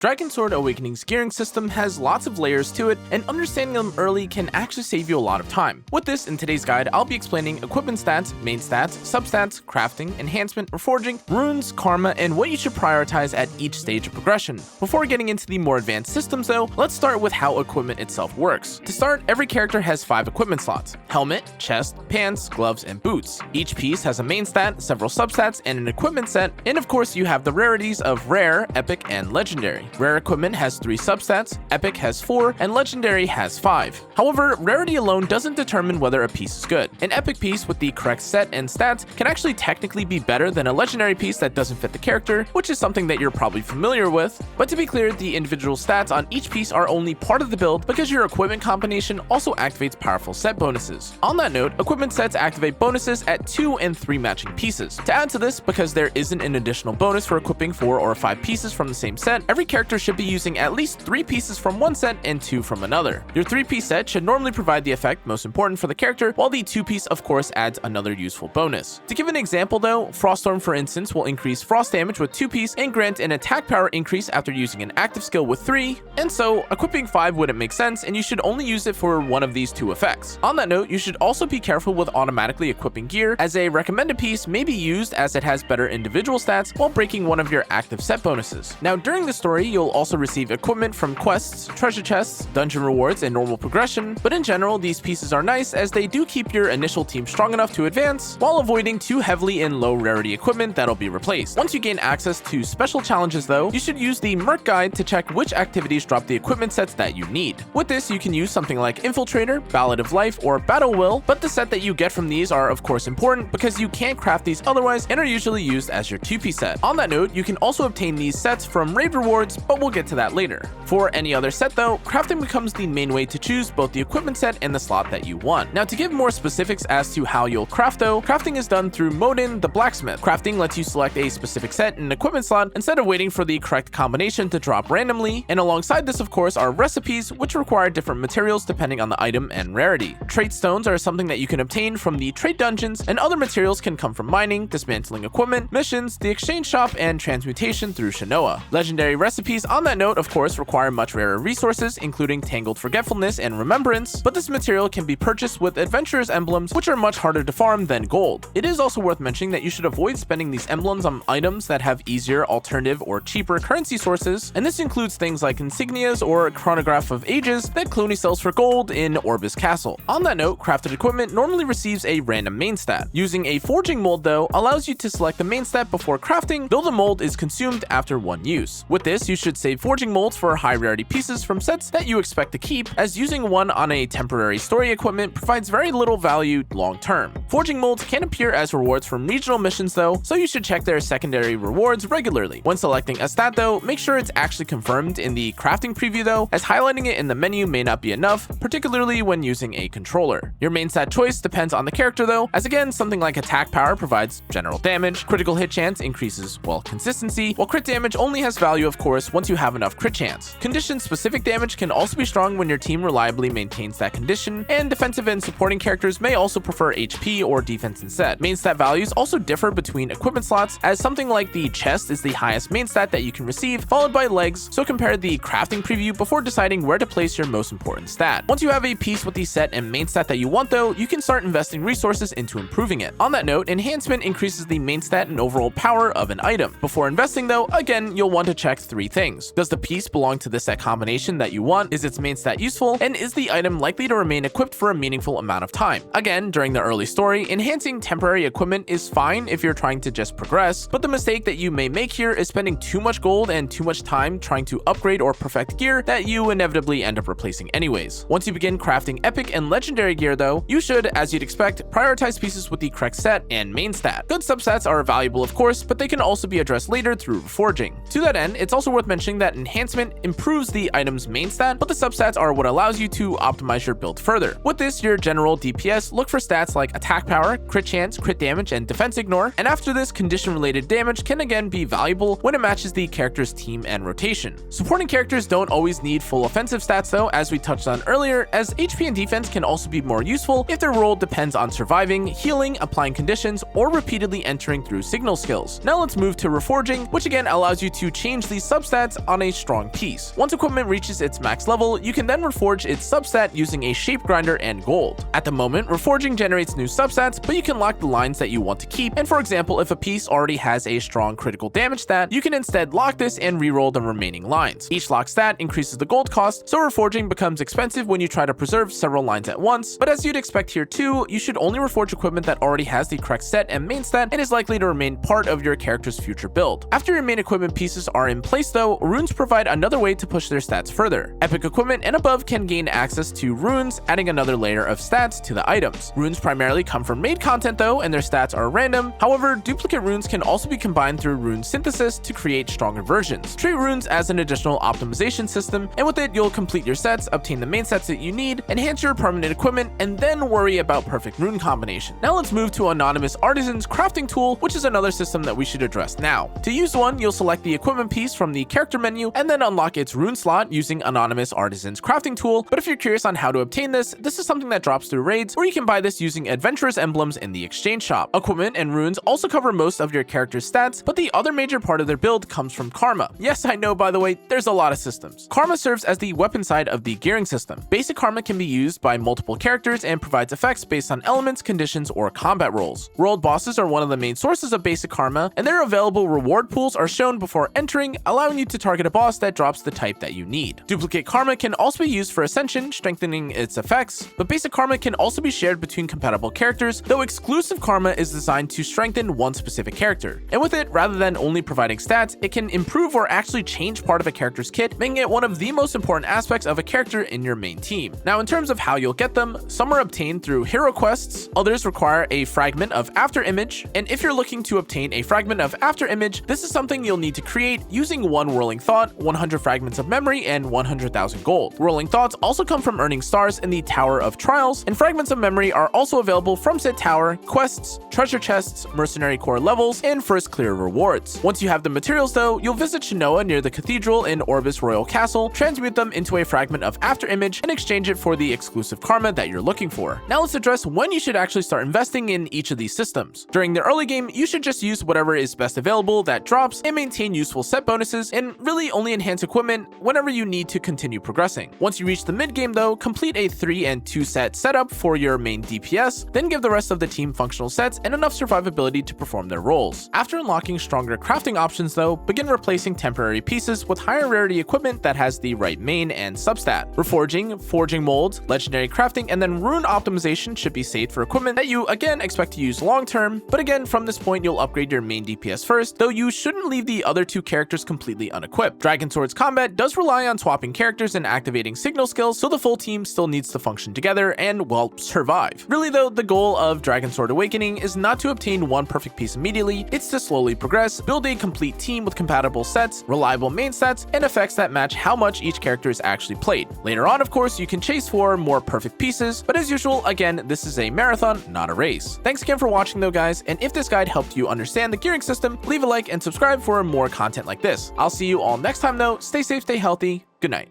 DragonSword Awakening's gearing system has lots of layers to it, and understanding them early can actually save you a lot of time. With this, in today's guide, I'll be explaining equipment stats, main stats, substats, crafting, enhancement, reforging, runes, karma, and what you should prioritize at each stage of progression. Before getting into the more advanced systems though, let's start with how equipment itself works. To start, every character has 5 equipment slots: helmet, chest, pants, gloves, and boots. Each piece has a main stat, several substats, and an equipment set, and of course you have the rarities of rare, epic, and legendary. Rare equipment has 3 substats, epic has 4, and legendary has 5. However, rarity alone doesn't determine whether a piece is good. An epic piece with the correct set and stats can actually technically be better than a legendary piece that doesn't fit the character, which is something that you're probably familiar with. But to be clear, the individual stats on each piece are only part of the build because your equipment combination also activates powerful set bonuses. On that note, equipment sets activate bonuses at 2 and 3 matching pieces. To add to this, because there isn't an additional bonus for equipping 4 or 5 pieces from the same set, every character should be using at least 3 pieces from one set and 2 from another. Your 3-piece set should normally provide the effect most important for the character, while the 2-piece of course adds another useful bonus. To give an example though, Froststorm for instance will increase frost damage with 2-piece and grant an attack power increase after using an active skill with 3, and so equipping 5 wouldn't make sense and you should only use it for one of these 2 effects. On that note, you should also be careful with automatically equipping gear, as a recommended piece may be used as it has better individual stats while breaking one of your active set bonuses. Now during the story, you'll also receive equipment from quests, treasure chests, dungeon rewards, and normal progression, but in general these pieces are nice as they do keep your initial team strong enough to advance while avoiding too heavily in low rarity equipment that'll be replaced. Once you gain access to special challenges though, you should use the Merc guide to check which activities drop the equipment sets that you need. With this, you can use something like Infiltrator, Ballad of Life, or Battle Will, but the set that you get from these are of course important because you can't craft these otherwise and are usually used as your 2-piece set. On that note, you can also obtain these sets from raid rewards, but we'll get to that later. For any other set though, crafting becomes the main way to choose both the equipment set and the slot that you want. Now to give more specifics as to how you'll craft though, crafting is done through Modin, the blacksmith. Crafting lets you select a specific set and equipment slot instead of waiting for the correct combination to drop randomly, and alongside this of course are recipes, which require different materials depending on the item and rarity. Trait stones are something that you can obtain from the trait dungeons, and other materials can come from mining, dismantling equipment, missions, the exchange shop, and transmutation through cannaaaa. Legendary recipes on that note of course require much rarer resources, including Tangled Forgetfulness and Remembrance, but this material can be purchased with Adventurer's emblems, which are much harder to farm than gold. It is also worth mentioning that you should avoid spending these emblems on items that have easier, alternative, or cheaper currency sources, and this includes things like insignias or Chronograph of Ages that Clooney sells for gold in Orbis Castle. On that note, crafted equipment normally receives a random main stat. Using a forging mold though allows you to select the main stat before crafting, though the mold is consumed after one use. With this, you should save forging molds for high rarity pieces from sets that you expect to keep, as using one on a temporary story equipment provides very little value long term. Forging molds can appear as rewards from regional missions though, so you should check their secondary rewards regularly. When selecting a stat though, make sure it's actually confirmed in the crafting preview though, as highlighting it in the menu may not be enough, particularly when using a controller. Your main stat choice depends on the character though, as again something like attack power provides general damage, critical hit chance increases consistency, while crit damage only has value of course once you have enough crit chance. Condition specific damage can also be strong when your team reliably maintains that condition, and defensive and supporting characters may also prefer HP or defense instead. Main stat values also differ between equipment slots, as something like the chest is the highest main stat that you can receive, followed by legs, so compare the crafting preview before deciding where to place your most important stat. Once you have a piece with the set and main stat that you want though, you can start investing resources into improving it. On that note, enhancement increases the main stat and overall power of an item. Before investing though, again, you'll want to check 3 things. Does the piece belong to the set combination that you want? Is its main stat useful? And is the item likely to remain equipped for a meaningful amount of time? Again, during the early story, enhancing temporary equipment is fine if you're trying to just progress, but the mistake that you may make here is spending too much gold and too much time trying to upgrade or perfect gear that you inevitably end up replacing anyways. Once you begin crafting epic and legendary gear though, you should, as you'd expect, prioritize pieces with the correct set and main stat. Good substats are valuable of course, but they can also be addressed later through reforging. To that end, it's also worth mentioning that enhancement improves the item's main stat, but the substats are what allows you to optimize your build further. With this, your general DPS, look for stats like attack power, crit chance, crit damage, and defense ignore, and after this, condition related damage can again be valuable when it matches the character's team and rotation. Supporting characters don't always need full offensive stats though, as we touched on earlier, as HP and defense can also be more useful if their role depends on surviving, healing, applying conditions, or repeatedly entering through signal skills. Now let's move to reforging, which again allows you to change the substats substats on a strong piece. Once equipment reaches its max level, you can then reforge its substat using a shape grinder and gold. At the moment, reforging generates new substats, but you can lock the lines that you want to keep, and for example, if a piece already has a strong critical damage stat, you can instead lock this and reroll the remaining lines. Each lock stat increases the gold cost, so reforging becomes expensive when you try to preserve several lines at once, but as you'd expect here too, you should only reforge equipment that already has the correct set and main stat and is likely to remain part of your character's future build. After your main equipment pieces are in place though, runes provide another way to push their stats further. Epic equipment and above can gain access to runes, adding another layer of stats to the items. Runes primarily come from raid content though, and their stats are random. However, duplicate runes can also be combined through rune synthesis to create stronger versions. Treat runes as an additional optimization system, and with it you'll complete your sets, obtain the main sets that you need, enhance your permanent equipment, and then worry about perfect rune combination. Now let's move to Anonymous Artisan's crafting tool, which is another system that we should address now. To use one, you'll select the equipment piece from the character menu and then unlock its rune slot using Anonymous Artisan's crafting tool. But if you're curious on how to obtain this is something that drops through raids, or you can buy this using adventurous emblems in the exchange shop. Equipment and runes also cover most of your character's stats, but the other major part of their build comes from karma. Yes, I know, by the way, there's a lot of systems. Karma serves as the weapon side of the gearing system. Basic karma can be used by multiple characters and provides effects based on elements, conditions, or combat roles. World bosses are one of the main sources of basic karma, and their available reward pools are shown before entering, allowing you to target a boss that drops the type that you need. Duplicate karma can also be used for ascension, strengthening its effects, but basic karma can also be shared between compatible characters, though exclusive karma is designed to strengthen one specific character. And with it, rather than only providing stats, it can improve or actually change part of a character's kit, making it one of the most important aspects of a character in your main team. Now, in terms of how you'll get them, some are obtained through hero quests, others require a fragment of after image, and if you're looking to obtain a fragment of after image, this is something you'll need to create using 1 whirling thought, 100 fragments of memory, and 100,000 gold. Whirling thoughts also come from earning stars in the Tower of Trials, and fragments of memory are also available from said tower, quests, treasure chests, mercenary core levels, and first clear rewards. Once you have the materials though, you'll visit Cannaaaa near the cathedral in Orbis Royal Castle, transmute them into a fragment of after image, and exchange it for the exclusive karma that you're looking for. Now let's address when you should actually start investing in each of these systems. During the early game, you should just use whatever is best available that drops and maintain useful set bonuses, and really only enhance equipment whenever you need to continue progressing. Once you reach the mid game though, complete a 3 and 2 set setup for your main DPS, then give the rest of the team functional sets and enough survivability to perform their roles. After unlocking stronger crafting options though, begin replacing temporary pieces with higher rarity equipment that has the right main and substat. Reforging, forging molds, legendary crafting, and then rune optimization should be saved for equipment that you again expect to use long term, but again from this point you'll upgrade your main DPS first, though you shouldn't leave the other 2 characters completely unequipped. DragonSword's combat does rely on swapping characters and activating signal skills, so the full team still needs to function together and, well, survive. Really though, the goal of DragonSword Awakening is not to obtain one perfect piece immediately, it's to slowly progress, build a complete team with compatible sets, reliable main stats, and effects that match how much each character is actually played. Later on, of course, you can chase for more perfect pieces, but as usual, again, this is a marathon, not a race. Thanks again for watching though, guys, and if this guide helped you understand the gearing system, leave a like and subscribe for more content like this. I'll see you all next time though. Stay safe, stay healthy, good night.